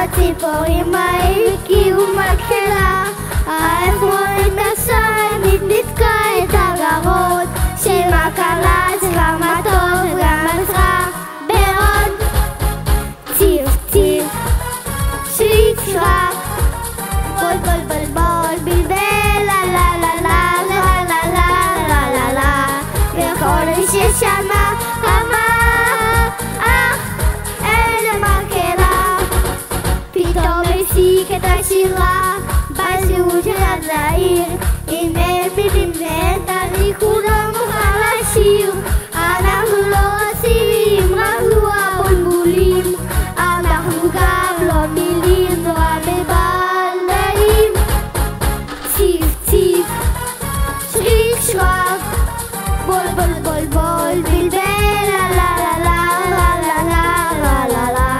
הציפורים הקימו מקהלה, העפרון השענית נתקע את הגרון של מקהלה, גם הטוב גם הזרע ברון. ציף ציף שריק שרק בול בול בול בול בלבל לה לה לה לה לה לה לה לה לה לה, וכל ששמע אמר איזה מקהלה. פתאום הפסיק את השירה בזהות של הזעיר, אם אין מילים ואין תאריך הוא לא מוכן לשיר. אנחנו לא אסירים רק הוא הבולבולים, אנחנו גם לא מילים נורא מבלבלים. ציף ציף שריק שרק בול בול בול בול בלבל לה לה לה לה לה לה לה לה לה,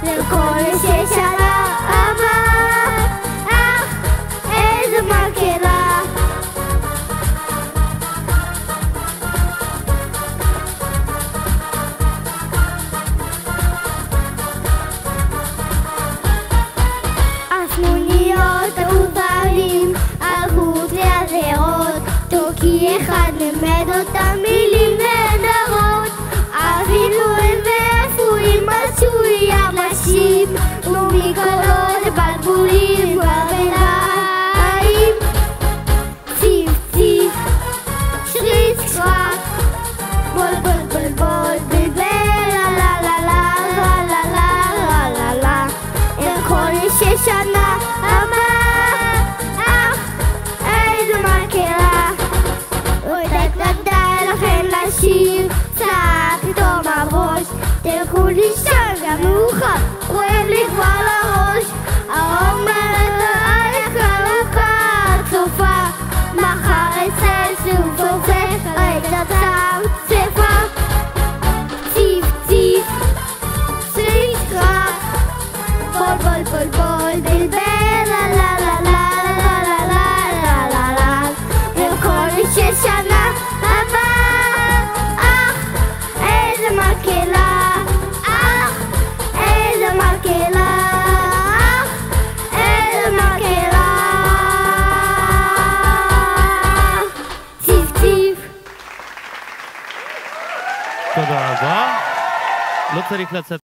וכל ששמע אמר איזה מקהלה. הסנוניות העוברים הלכו ליערות, תוכי אחד לימד אותם מילים נהדרות. אפילו הם ואפויים עשוי יבשים, ומקולות בלבולים וביניים. ציף ציף שריק שרק בול בול בול בול בלבל לה לה לה לה לה לה לה לה לה, וכל ששמע אמר איזה מקהלה. לכן לשיר צעק פתאום הראש, תלכו לישון גם מאוחר, כואב לי כבר לראש. האומרת היקר צופה, מחר אצל סוף עוצק רגע צפצפה. ציף ציף שריק שרק בול בול בול בול בלבל לה לה לה לה לה לה לה לה לה, וכל ששמע אמר איזה מקהלה, איזה מקהלה, איזה מקהלה. ציף ציף. תודה רבה. לא צריך לצאת